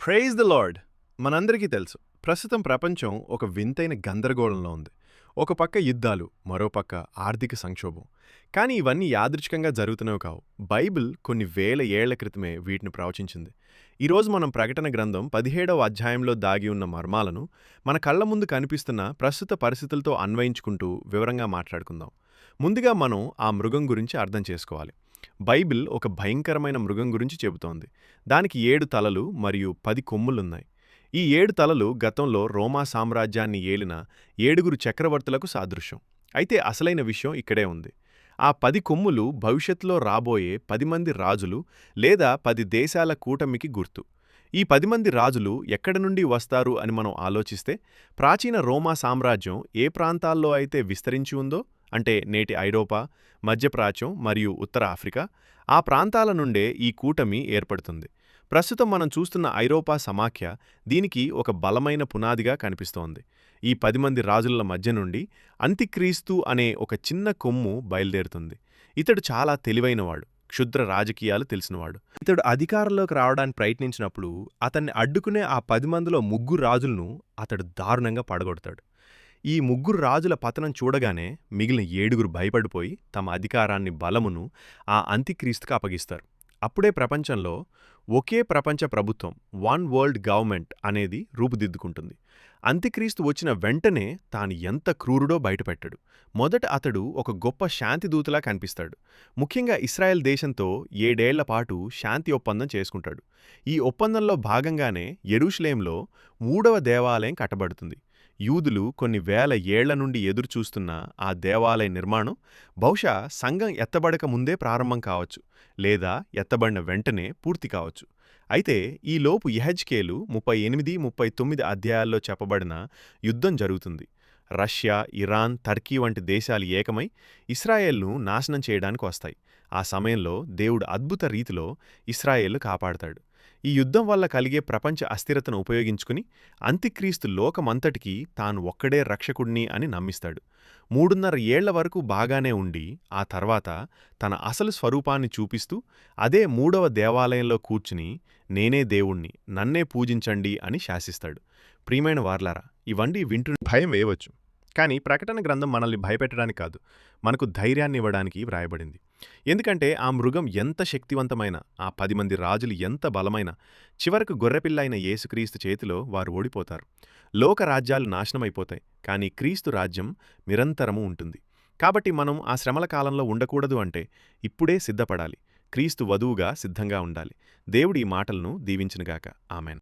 Praise the lord. మనందరికీ తెలుసు, ప్రస్తుతం ప్రపంచం ఒక వింతైన గందరగోళంలో ఉంది. ఒక పక్క యుద్ధాలు, మరో పక్క ఆర్థిక సంక్షోభం. కానీ ఇవన్నీ యాదృచ్ఛికంగా జరుగుతున్నవి కావు. బైబిల్ కొన్ని వేల ఏళ్ల క్రితమే వీటిని ప్రవచించింది. ఈరోజు మనం ప్రకటన గ్రంథం 17వ అధ్యాయంలో దాగి ఉన్న మర్మాలను మన కళ్ల ముందు కనిపిస్తున్న ప్రస్తుత పరిస్థితులతో అన్వయించుకుంటూ వివరంగా మాట్లాడుకుందాం. ముందుగా మనం ఆ మృగం గురించి అర్థం చేసుకోవాలి. బైబిల్ ఒక భయంకరమైన మృగం గురించి చెబుతోంది. దానికి 7 తలలు మరియు 10 కొమ్ములున్నాయి. ఈ 7 తలలు గతంలో రోమా సామ్రాజ్యాన్ని ఏలిన 7 చక్రవర్తులకు సాదృశ్యం. అయితే అసలైన విషయం ఇక్కడే ఉంది. ఆ 10 కొమ్ములు భవిష్యత్తులో రాబోయే 10 మంది రాజులు లేదా 10 దేశాల కూటమికి గుర్తు. ఈ 10 మంది రాజులు ఎక్కడి నుండి వస్తారు అని మనం ఆలోచిస్తే, ప్రాచీన రోమా సామ్రాజ్యం ఏ ప్రాంతాల్లో అయితే విస్తరించి ఉందో, అంటే నేటి ఐరోపా, మధ్యప్రాచ్యం మరియు ఉత్తర ఆఫ్రికా, ఆ ప్రాంతాల నుండే ఈ కూటమి ఏర్పడుతుంది. ప్రస్తుతం మనం చూస్తున్న ఐరోపా సమాఖ్య దీనికి ఒక బలమైన పునాదిగా కనిపిస్తోంది. ఈ 10 మంది రాజుల మధ్య నుండి అంత్యక్రీస్తు అనే ఒక చిన్న కొమ్ము బయలుదేరుతుంది. ఇతడు చాలా తెలివైనవాడు, క్షుద్ర రాజకీయాలు తెలిసినవాడు. ఇతడు అధికారంలోకి రావడానికి ప్రయత్నించినప్పుడు అతన్ని అడ్డుకునే ఆ 10 మందిలో 3 రాజులను అతడు దారుణంగా పడగొడతాడు. ఈ 3 రాజుల పతనం చూడగానే మిగిలిన 7 భయపడిపోయి తమ అధికారాన్ని, బలమును ఆ అంత్యక్రీస్తుకు అప్పగిస్తారు. అప్పుడే ప్రపంచంలో ఒకే ప్రపంచ ప్రభుత్వం, వన్ వరల్డ్ గవర్నమెంట్ అనేది రూపుదిద్దుకుంటుంది. అంత్యక్రీస్తు వచ్చిన వెంటనే తాను ఎంత క్రూరుడో బయటపెట్టాడు. మొదట అతడు ఒక గొప్ప శాంతిదూతలా కనిపిస్తాడు. ముఖ్యంగా ఇశ్రాయెల్ దేశంతో 7 ఏళ్ల పాటు శాంతి ఒప్పందం చేసుకుంటాడు. ఈ ఒప్పందంలో భాగంగానే యెరూషలేంలో 3వ దేవాలయం కట్టబడుతుంది. యూదులు కొన్ని వేల ఏళ్ల నుండి ఎదురుచూస్తున్న ఆ దేవాలయ నిర్మాణం బహుశా సంఘం ఎత్తబడక ముందే ప్రారంభం కావచ్చు, లేదా ఎత్తబడిన వెంటనే పూర్తి కావచ్చు. అయితే ఈలోపు యెహెజ్కేలు 38, 39 అధ్యాయాల్లో చెప్పబడిన యుద్ధం జరుగుతుంది. రష్యా, ఇరాన్, టర్కీ వంటి దేశాలు ఏకమై ఇశ్రాయేల్ను నాశనం చేయడానికి వస్తాయి. ఆ సమయంలో దేవుడు అద్భుత రీతిలో ఇశ్రాయేల్ను కాపాడతాడు. ఈ యుద్ధం వల్ల కలిగే ప్రపంచ అస్థిరతను ఉపయోగించుకుని అంత్యక్రీస్తు లోకమంతటికీ తాను ఒక్కడే రక్షకుడిని అని నమ్మిస్తాడు. 3.5 ఏళ్ల వరకు బాగానే ఉండి ఆ తర్వాత తన అసలు స్వరూపాన్ని చూపిస్తూ అదే 3వ దేవాలయంలో కూర్చుని నేనే దేవుణ్ణి, నన్నే పూజించండి అని శాసిస్తాడు. ప్రియమైన వార్లారా, ఇవన్నీ వింటూ భయం వేయవచ్చు. కానీ ప్రకటన గ్రంథం మనల్ని భయపెట్టడానికి కాదు, మనకు ధైర్యాన్ని ఇవ్వడానికి వ్రాయబడింది. ఎందుకంటే ఆ మృగం ఎంత శక్తివంతమైన, ఆ 10 మంది రాజులు ఎంత బలమైన, చివరకు గొర్రెపిల్ల అయిన యేసుక్రీస్తు చేతిలో వారు ఓడిపోతారు. లోక రాజ్యాలు నాశనమైపోతాయి, కానీ క్రీస్తు రాజ్యం నిరంతరము ఉంటుంది. కాబట్టి మనం ఆ శ్రమల కాలంలో ఉండకూడదు అంటే ఇప్పుడే సిద్ధపడాలి. క్రీస్తు వధువుగా సిద్ధంగా ఉండాలి. దేవుడి ఈ మాటలను దీవించునుగాక. ఆమెన్.